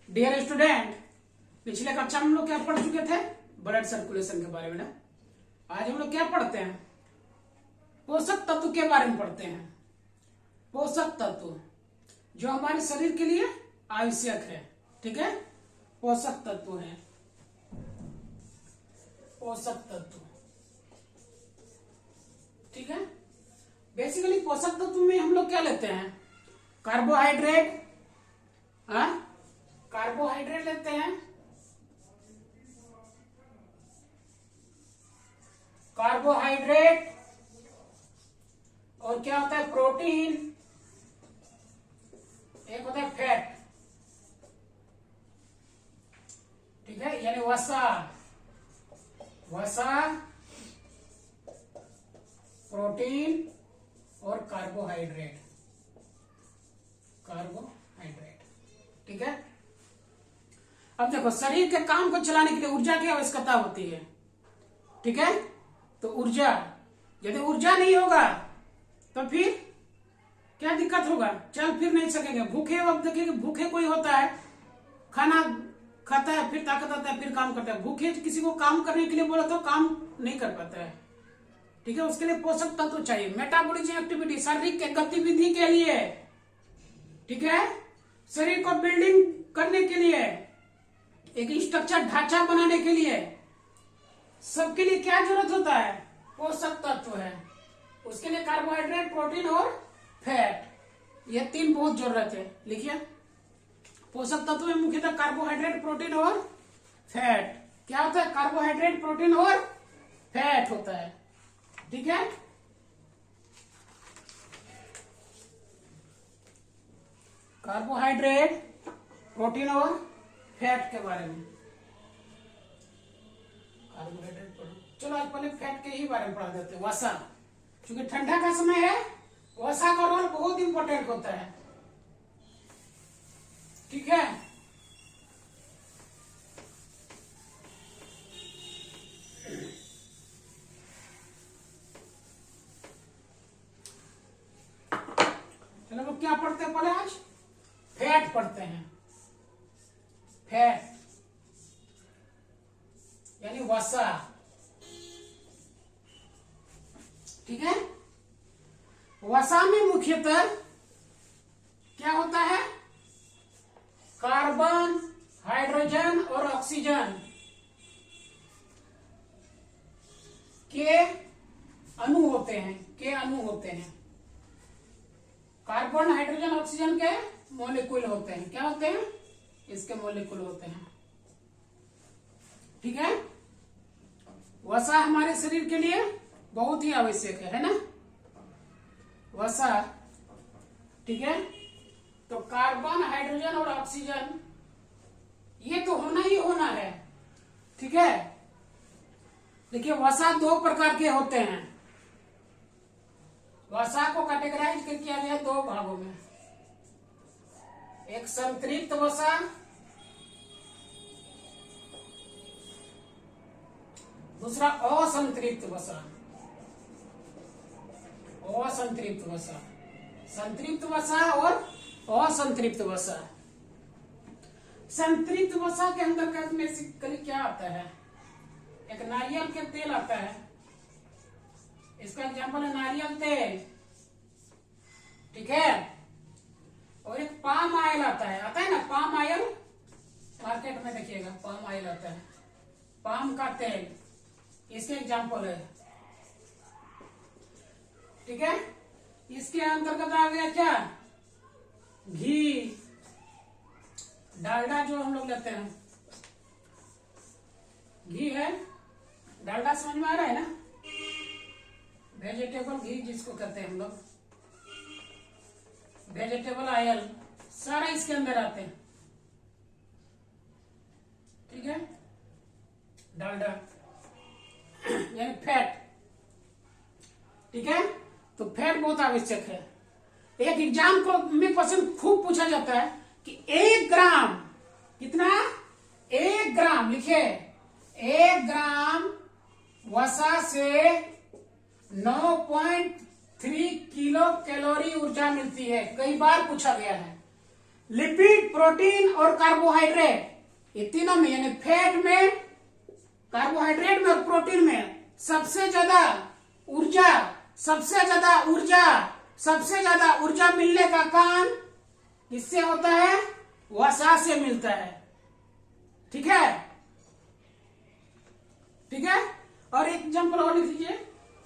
Dear student, पिछले कक्षा में हम लोग क्या पढ़ चुके थे? ब्लड सर्कुलेशन के बारे में ना। आज हम लोग क्या पढ़ते हैं? पोषक तत्व के बारे में पढ़ते हैं। पोषक तत्व जो हमारे शरीर के लिए आवश्यक है, ठीक है। पोषक तत्व है, पोषक तत्व, ठीक है। बेसिकली पोषक तत्व में हम लोग क्या लेते हैं? कार्बोहाइड्रेट, कार्बोहाइड्रेट लेते हैं, कार्बोहाइड्रेट, और क्या होता है? प्रोटीन, एक होता है फैट, ठीक है, यानी वसा, वसा, प्रोटीन और कार्बोहाइड्रेट, कार्बोहाइड्रेट, ठीक है। अब देखो, शरीर के काम को चलाने के लिए ऊर्जा की आवश्यकता होती है, ठीक है। तो ऊर्जा, यदि ऊर्जा नहीं होगा तो फिर क्या दिक्कत होगा? चल फिर नहीं सकेंगे। भूखे, अब देखिए भूखे कोई होता है, खाना खाता है, फिर ताकत आता है, फिर काम करता है। भूखे किसी को काम करने के लिए बोला तो काम नहीं कर पाता है, ठीक है। उसके लिए पोषक तत्व चाहिए। मेटाबॉलिज्म एक्टिविटी, शारीरिक गतिविधि के लिए, ठीक है, शरीर को बिल्डिंग करने के लिए, एक स्ट्रक्चर ढांचा बनाने के लिए, सबके लिए क्या जरूरत होता है? पोषक तत्व है। उसके लिए कार्बोहाइड्रेट, प्रोटीन और फैट, ये तीन बहुत जरूरत है। लिखिए, पोषक तत्व में मुख्यतः कार्बोहाइड्रेट, प्रोटीन और फैट। क्या होता है? कार्बोहाइड्रेट, प्रोटीन और फैट होता है, ठीक है। कार्बोहाइड्रेट, प्रोटीन और फैट के बारे में। कार्बोहाइड्रेट, प्रोटीन, चलो आज पहले फैट के ही बारे में पढ़ा देते हैं। वसा, क्योंकि ठंडा का समय है, वसा का रोल बहुत इंपॉर्टेंट होता है, ठीक है। चलो लोग क्या पढ़ते हैं पहले? आज फैट पढ़ते हैं। फैट यानी वसा, ठीक है। वसा में मुख्यतः क्या होता है? कार्बन, हाइड्रोजन और ऑक्सीजन के अणु होते हैं, के अणु होते हैं। कार्बन, हाइड्रोजन, ऑक्सीजन के मॉलिक्यूल होते हैं। क्या होते हैं? इसके मॉलिक्यूल होते हैं, ठीक है। वसा हमारे शरीर के लिए बहुत ही आवश्यक है ना, वसा, ठीक है। तो कार्बन, हाइड्रोजन और ऑक्सीजन ये तो होना ही होना है, ठीक है। देखिए, वसा दो प्रकार के होते हैं। वसा को कैटेगराइज किया गया दो भागों में, एक संतृप्त वसा, दूसरा असंतृप्त वसा। असंतृप्त वसा, संतृप्त वसा और असंतृप्त वसा। संतृप्त वसा के अंतर्गत में बेसिकली क्या आता है? एक नारियल के तेल आता है, इसका एग्जाम्पल है नारियल तेल, ठीक है। और एक पाम ऑयल आता है ना, पाम ऑयल, मार्केट में देखिएगा पाम ऑयल आता है, पाम का तेल, इसके एग्जाम्पल है, ठीक है। इसके अंतर्गत आ गया क्या? घी, डालडा जो हम लोग लेते हैं, घी है, डालडा समझ में आ रहा है ना, वेजिटेबल घी जिसको कहते हैं हम लोग, वेजिटेबल ऑयल, सारा इसके अंदर आते हैं, ठीक है। डालडा यानी फैट, ठीक है। तो फैट बहुत आवश्यक है। एक एग्जाम को में क्वेश्चन खूब पूछा जाता है कि 1 ग्राम, कितना? 1 ग्राम, लिखे 1 ग्राम वसा से 9.3 किलो कैलोरी ऊर्जा मिलती है। कई बार पूछा गया है लिपिड, प्रोटीन और कार्बोहाइड्रेट, ये तीनों में यानी फैट में, कार्बोहाइड्रेट में और प्रोटीन में सबसे ज्यादा ऊर्जा मिलने का काम किससे होता है? वसा से मिलता है। ठीक है, ठीक है। और एक एग्जाम्पल और लिख लीजिए,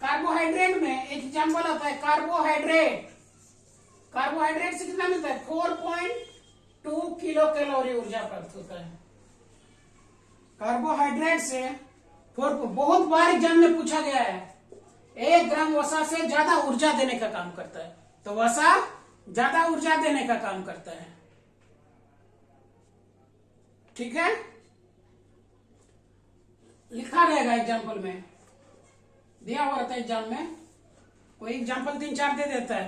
कार्बोहाइड्रेट में एक एग्जाम्पल आता है कार्बोहाइड्रेट से कितना मिलता है? 4.2 किलो कैलोरी ऊर्जा प्राप्त होता है कार्बोहाइड्रेट से। बहुत बार एग्जाम में पूछा गया है, 1 ग्राम वसा से ज्यादा ऊर्जा देने का काम करता है, तो वसा ज्यादा ऊर्जा देने का काम करता है। ठीक है, लिखा रहेगा एग्जाम्पल में, दिया हुआ रहता है एग्जाम में। कोई एग्जाम्पल 3-4 दे देता है,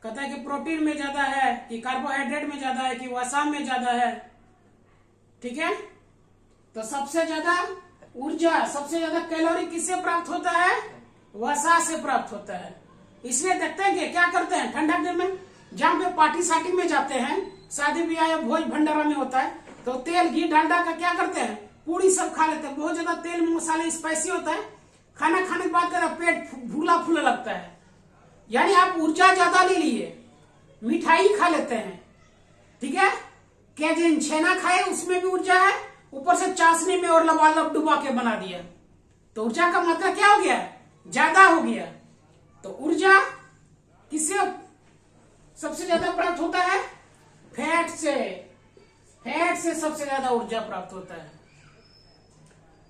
कहता है कि प्रोटीन में ज्यादा है कि कार्बोहाइड्रेट में ज्यादा है कि वसा में ज्यादा है। ठीक है, तो सबसे ज्यादा ऊर्जा, सबसे ज्यादा कैलोरी किससे प्राप्त होता है? वसा से प्राप्त होता है। इसलिए देखते हैं कि क्या करते हैं ठंडा दिन में, जहां पे पार्टी साटी में जाते हैं, शादी ब्याह या भोज भंडारा में होता है, तो तेल घी डालडा का क्या करते हैं? पूरी सब खा लेते हैं। बहुत ज्यादा तेल मसाले स्पाइसी होता है, खाना खाने के बाद पेट फूला फूला लगता है, यानी आप ऊर्जा ज्यादा ले लिए। मिठाई खा लेते हैं, ठीक है, क्या जिन छेना खाए उसमें भी ऊर्जा है, ऊपर से चाशनी में और लबालब डुबा के बना दिया, तो ऊर्जा का मात्रा क्या हो गया? ज्यादा हो गया। तो ऊर्जा किससे सबसे ज्यादा प्राप्त होता है? फैट से। फैट से सबसे ज्यादा ऊर्जा प्राप्त होता है।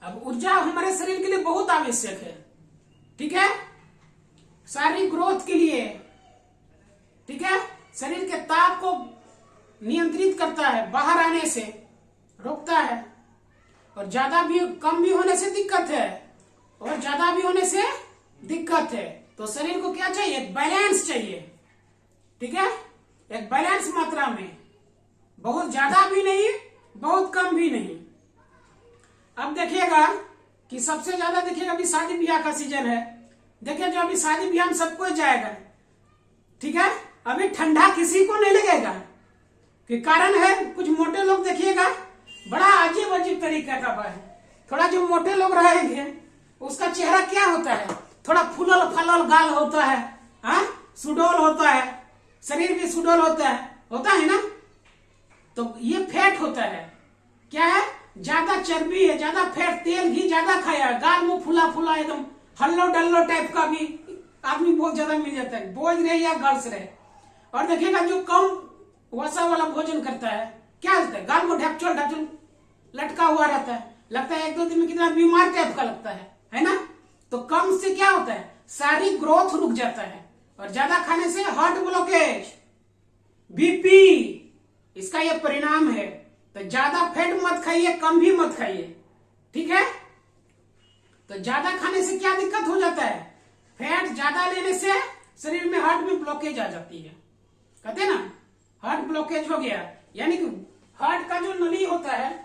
अब ऊर्जा हमारे शरीर के लिए बहुत आवश्यक है। ठीक है, शारीरिक ग्रोथ के लिए, ठीक है, शरीर के ताप को नियंत्रित करता है, बाहर आने से रोकता है, और ज्यादा भी कम भी होने से दिक्कत है, और ज्यादा भी होने से दिक्कत है। तो शरीर को क्या चाहिए? बैलेंस चाहिए। ठीक है, एक बैलेंस मात्रा में, बहुत ज्यादा भी नहीं, बहुत कम भी नहीं। अब देखिएगा कि सबसे ज्यादा देखिएगा अभी शादी ब्याह का सीजन है, देखिए जो अभी शादी ब्याह में सबको जाएगा, ठीक है, अभी ठंडा किसी को नहीं लगेगा। कि कारण है, कुछ मोटे लोग देखिएगा बड़ा अजीब अजीब तरीका का है। थोड़ा जो मोटे लोग रहेंगे उसका चेहरा क्या होता है? थोड़ा फूलल फलल गाल होता है, हाँ, सुडौल होता है, शरीर भी सुडौल होता है ना। तो ये फैट होता है। क्या है? ज्यादा चर्बी है, ज्यादा फैट, तेल घी ज्यादा खाया, गाल में फूला फूला एकदम हल्लो डल्लो टाइप का भी आदमी बहुत ज्यादा मिल जाता है, बोझ रहे या गर्ल्स रहे। और देखिएगा जो कम वसा वाला भोजन करता है, क्या होता है? गाल में ढपचोल लटका हुआ रहता है, लगता है 1-2 दिन में कितना बीमार टाइप का लगता है ना। तो कम से क्या होता है? शारीरिक ग्रोथ रुक जाता है, और ज्यादा खाने से हार्ट ब्लॉकेज, बीपी, इसका यह परिणाम है। तो ज्यादा फैट मत खाइए, कम भी मत खाइए। ठीक है, तो ज्यादा खाने से क्या दिक्कत हो जाता है? फैट ज्यादा लेने से शरीर में हार्ट में ब्लॉकेज आ जाती है, कहते हैं ना, हार्ट ब्लॉकेज हो गया, यानी कि हार्ट का जो नली होता है,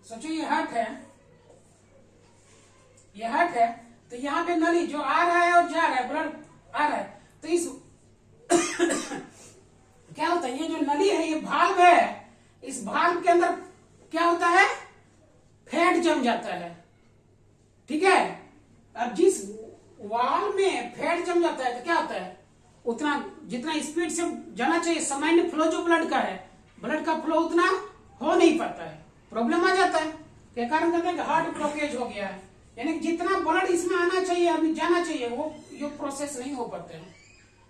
सोचो ये हार्ट है, ये हार्ट है, तो यहाँ पे नली जो आ रहा है और जा रहा है, ब्लड आ रहा है, तो इस क्या होता है? ये जो नली है, ये भाल्व है, इस भाल्व के अंदर क्या होता है? फैट जम जाता है। ठीक है, अब जिस वाल्व में फैट जम जाता है तो क्या होता है? उतना जितना स्पीड से जाना चाहिए, सामान्य फ्लो जो ब्लड का है, ब्लड का फ्लो उतना हो नहीं पाता है, प्रॉब्लम आ जाता है। के कारण कहते हैं कि हार्ट ब्लॉकेज हो गया है, यानी जितना ब्लड इसमें आना चाहिए, अभी जाना चाहिए, वो ये प्रोसेस नहीं हो पाते हैं,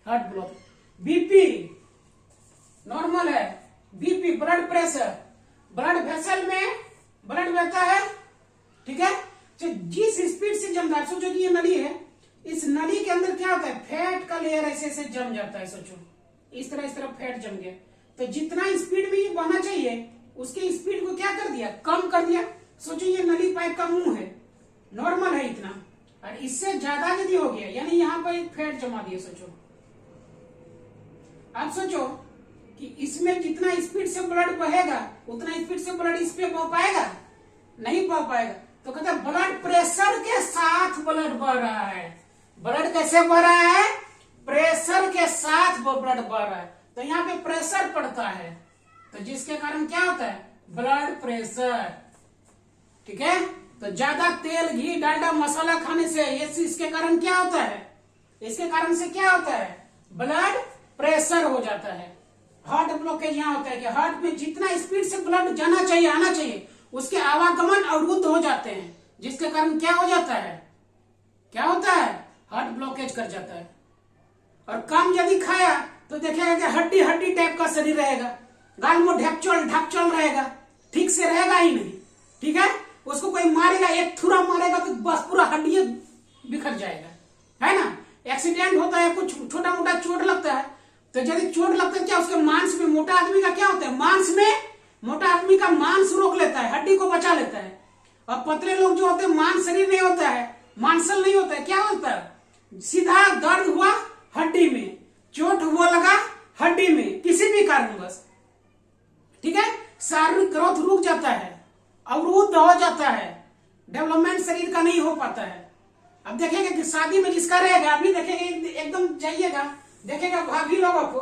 हार्ट ब्लॉक। बीपी नॉर्मल है, BP blood pressure, blood vessel में ब्लड बहता है, ठीक है, तो जिस स्पीड से जमता है, सोचो कि ये नली है, इस नली के अंदर क्या होता है? फैट का लेयर ऐसे ऐसे जम जाता है। सोचो इस तरह फैट जम गया, तो जितना स्पीड में ये बहना चाहिए उसके स्पीड को क्या कर दिया? कम कर दिया। सोचो ये नली पाइप का मुंह है, नॉर्मल है इतना, और इससे ज्यादा यदि हो गया, यानी यहाँ पर एक फैट जमा दिया। सोचो, आप सोचो कि इसमें जितना स्पीड से ब्लड बहेगा उतना स्पीड से ब्लड इस पे बह पाएगा? नहीं बह पाएगा। तो कहते हैं ब्लड प्रेशर के साथ ब्लड बढ़ रहा है। ब्लड कैसे बढ़ रहा है? प्रेशर के साथ वो ब्लड बढ़ रहा है। तो यहाँ पे प्रेशर पड़ता है, तो जिसके कारण क्या होता है? Blood pressure. ठीक है, तो ज्यादा तेल, घी, डालडा, मसाला खाने से इसके कारण क्या होता है? इसके कारण से क्या होता है? ब्लड प्रेशर हो जाता है। हार्ट ब्लॉकेज यहाँ होता है कि हार्ट में जितना स्पीड से ब्लड जाना चाहिए, आना चाहिए, उसके आवागमन अवरुद्ध हो जाते हैं, जिसके कारण क्या हो जाता है? क्या होता है? हार्ट ब्लॉकेज कर जाता है। और कम यदि खाया तो देखेगा कि हड्डी हड्डी टाइप का शरीर रहेगा, गाल में ढकचोल रहेगा, ठीक से रहेगा ही नहीं। ठीक है, उसको कोई मारेगा, एक थुरा मारेगा तो बस पूरा हड्डी बिखर जाएगा, है ना। एक्सीडेंट होता है, कुछ छोटा मोटा चोट लगता है, तो यदि चोट लगता है क्या उसके मांस में, मोटा आदमी का क्या होता है? मांस में, मोटा आदमी का मांस रोक लेता है, हड्डी को बचा लेता है। और पतले लोग जो होते हैं, मांस शरीर नहीं होता है, मांसल नहीं होता है, क्या होता है? सीधा दर्द हुआ हड्डी में, चोट हुआ लगा हड्डी में, किसी भी कारणवश। ठीक है, शारीरिक ग्रोथ रुक जाता है, अवरुद्ध हो जाता है, डेवलपमेंट शरीर का नहीं हो पाता है। अब देखेंगे कि शादी में जिसका रहेगा, अभी देखेंगे एकदम जाइएगा, देखेगा भाभी लोगों को,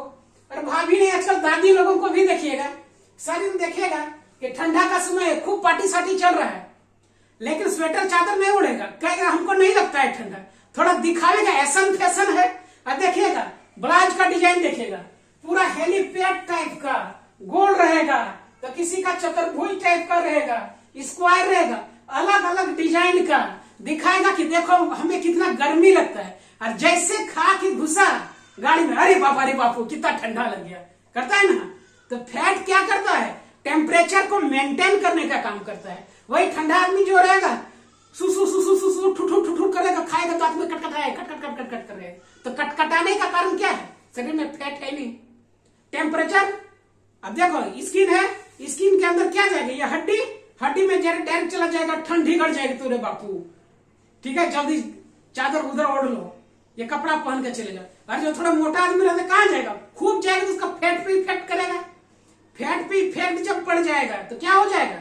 और भाभी नहीं आजकल दादी लोगों को भी देखिएगा, शरीर देखेगा कि ठंडा का समय है, खूब पार्टी साटी चल रहा है, लेकिन स्वेटर चादर नहीं उड़ेगा, कहेगा हमको नहीं लगता है ठंडा, थोड़ा दिखावेगा ऐसा फैशन है। और देखिएगा ब्लाउज का डिजाइन देखेगा, पूरा हेलीपैड टाइप का गोल रहेगा, तो किसी का चतुर्भुज टाइप का रहेगा, स्क्वायर रहेगा, अलग अलग डिजाइन का दिखाएगा कि देखो हमें कितना गर्मी लगता है। और जैसे खा के घुसा गाड़ी में, अरे बापू कितना ठंडा लग गया, करता है ना। तो फैट क्या करता है? टेम्परेचर को मेंटेन करने का काम करता है। वही ठंडा आदमी जो रहेगा, सुसु ठुठुर करेगा, खाएगा दांत में कटकटाए, कट करेगा। तो कटकटाने का कारण क्या है? शरीर में फैट है नहीं, टेम्परेचर। अब देखो स्किन है, स्किन के अंदर क्या जाएगा? ये हड्डी में डायरेक्ट चला जाएगा, ठंडी गड़ जाएगी तो रे बापू। ठीक है, जल्दी चादर उधर ओढ़ लो, ये कपड़ा पहन के चले जाओ। और जो थोड़ा मोटा आदमी रहता है कहाँ जाएगा? खूब जाएगा तो उसका फैट पे इफेक्ट करेगा। फैट पे इफेक्ट जब पड़ जाएगा तो क्या हो जाएगा?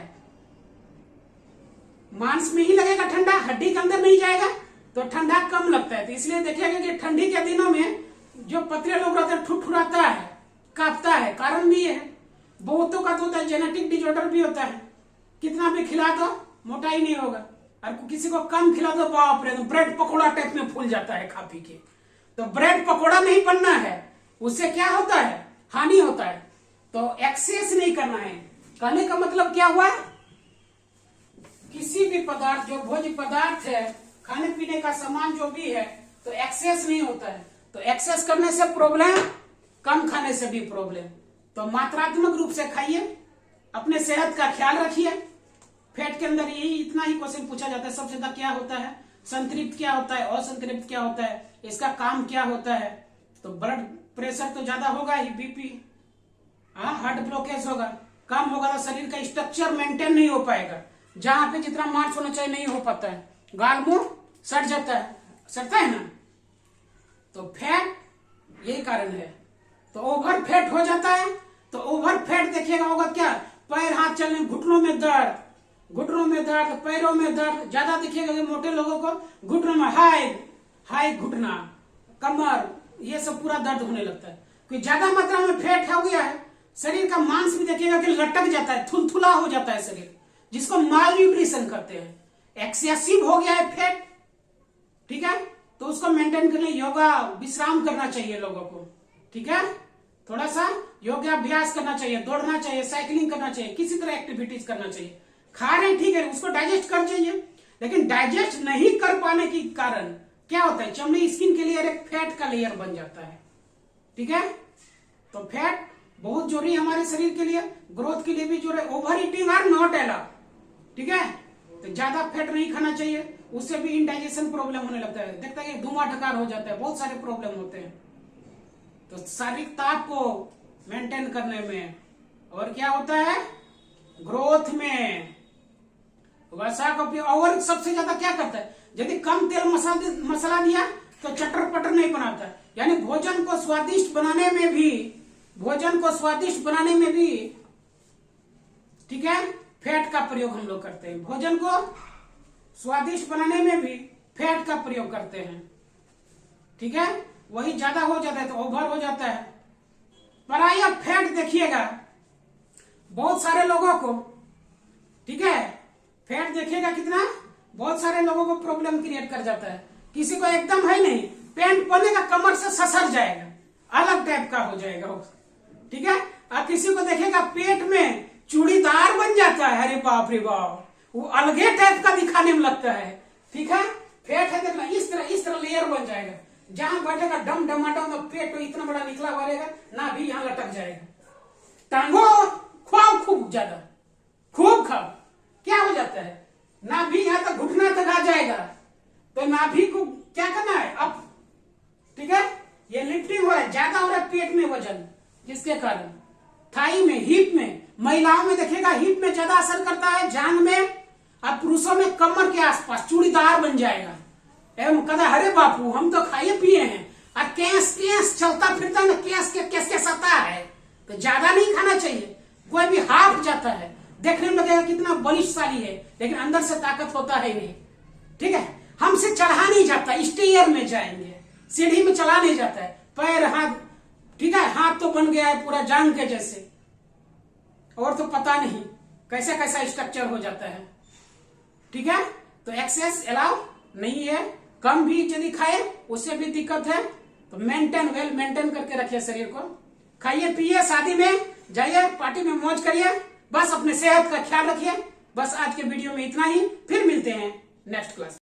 मांस में ही लगेगा ठंडा, हड्डी के अंदर नहीं जाएगा, तो ठंडा कम लगता है। तो इसलिए देखिएगा कि ठंडी के दिनों में जो पतले लोग रहते हैं ठुठुराता है, कांपता है, कारण भी है। बहुतों का तो होता है जेनेटिक डिसऑर्डर भी होता है, कितना भी खिला दो मोटा ही नहीं होगा, और किसी को कम खिला दो बाप रे, तो ब्रेड पकौड़ा टाइप में फूल जाता है खा पी के। तो ब्रेड पकौड़ा नहीं बनना है, उससे क्या होता है? हानि होता है। तो एक्सेस नहीं करना है। कहने का मतलब क्या हुआ? किसी भी पदार्थ, जो भोज्य पदार्थ है, खाने पीने का सामान जो भी है, तो एक्सेस नहीं होता है। तो एक्सेस करने से प्रॉब्लम, कम खाने से भी प्रॉब्लम। तो मात्रात्मक रूप से खाइए, अपने सेहत का ख्याल रखिए। फैट के अंदर यही इतना ही क्वेश्चन पूछा जाता है, सबसे ज्यादा क्या होता है, संतृप्त क्या होता है, असंतृप्त क्या होता है, इसका काम क्या होता है। तो ब्लड प्रेशर तो ज्यादा होगा ही, बीपी, हार्ट ब्लॉकेज होगा, कम होगा तो शरीर का स्ट्रक्चर मेंटेन नहीं हो पाएगा, जहां पे जितना मांस होना चाहिए नहीं हो पाता है, गाल मुंह सट जाता है, सटता है ना। तो फैट यही कारण है। तो ओवर फैट हो जाता है, तो ओवर फैट देखिएगा होगा क्या, पैर हाथ चलने, घुटनों में दर्द, पैरों में दर्द ज्यादा दिखेगा। मोटे लोगों को घुटनों में हाई घुटना, कमर, ये सब पूरा दर्द होने लगता है, क्योंकि ज्यादा मात्रा में फैट हो गया है। शरीर का मांस भी देखिएगा कि लटक जाता है, थुलथुला हो जाता है शरीर, जिसको माल न्यूट्रिशन करते हैं। एक्सेसिव हो गया है फैट, ठीक है, तो उसको मेंटेन करने योगा, विश्राम करना चाहिए लोगों को। ठीक है, थोड़ा सा योगाभ्यास करना चाहिए, दौड़ना चाहिए, साइकिलिंग करना चाहिए, किसी तरह एक्टिविटीज करना चाहिए। खा रहे ठीक है, उसको डाइजेस्ट कर चाहिए, लेकिन डाइजेस्ट नहीं कर पाने के कारण क्या होता है, चमड़ी, स्किन के लिए एक फैट का लेयर बन जाता है। ठीक है, तो फैट बहुत जरूरी है हमारे शरीर के लिए, ग्रोथ के लिए भी जरूरी। Overeating are not allowed. ठीक है, तो ज्यादा फैट नहीं खाना चाहिए, उससे भी इंडाइजेशन प्रॉब्लम होने लगता है, देखता है धुआं ढकार हो जाता है, बहुत सारे प्रॉब्लम होते हैं। तो शारीरिक ताप को मेंटेन करने में, और क्या होता है, ग्रोथ में वसा का उपयोग। और सबसे ज्यादा क्या करता है, यदि कम तेल मसाला दिया तो चटर पटर नहीं बनाता है, यानी भोजन को स्वादिष्ट बनाने में भी ठीक है, फैट का प्रयोग हम लोग करते हैं। भोजन को स्वादिष्ट बनाने में भी फैट का प्रयोग करते हैं। ठीक है, वही ज्यादा हो जाता है तो ओवर हो जाता है। पर आइए अब फैट देखिएगा बहुत सारे लोगों को, ठीक है, फैट देखिएगा कितना बहुत सारे लोगों को प्रॉब्लम क्रिएट कर जाता है। किसी को एकदम है नहीं, पैंट पहनेगा कमर से ससर जाएगा, अलग टाइप का हो जाएगा वो। ठीक है, और किसी को देखेगा पेट में चूड़ीदार बन जाता है, अरे बाप रे बाप, वो अलगे टाइप का दिखाने में लगता है। ठीक है, पेट है देखना इस तरह लेयर बन जाएगा, जहां बैठेगा डम डमाडम तो पेट तो इतना बड़ा निकला हुआ रहेगा, ना भी यहाँ लटक जाएगा। टांगो खाओ खूब ज्यादा, खूब खाओ, क्या हो जाता है, ना भी यहाँ तक घुटना तक आ जाएगा। तो नाभि को क्या करना है अब, ठीक है, ये लिफ्टिंग हो रहा है, ज्यादा हो रहा है पेट में वजन, जिसके कारण थाई में, हिप में, महिलाओं में देखिएगा हिप में ज्यादा असर करता है, जांग में, और पुरुषों में कमर के आसपास चूड़ीदार बन जाएगा। एवं कहता अरे बापू हम तो खाए पिए हैं, और केस केस चलता फिरता ना, केस के सता है, तो ज्यादा नहीं खाना चाहिए। कोई भी हाफ जाता है, देखने में लगेगा कितना बलिष्ठशाली है, लेकिन अंदर से ताकत होता है नहीं। ठीक है, हमसे चढ़ा नहीं जाता, स्टेयर में जाएंगे, सीढ़ी में चला नहीं जाता है, पैर हाथ, ठीक है, हाथ तो बन गया है पूरा जांग के जैसे, और तो पता नहीं कैसा कैसा स्ट्रक्चर हो जाता है। ठीक है, तो एक्सेस अलाउ नहीं है, कम भी यदि खाए उससे भी दिक्कत है। तो वेल मेंटेन करके रखिए शरीर को, खाइए पिए, शादी में जाइए, पार्टी में मौज करिए, बस अपने सेहत का ख्याल रखिए। बस आज के वीडियो में इतना ही, फिर मिलते हैं नेक्स्ट क्लास।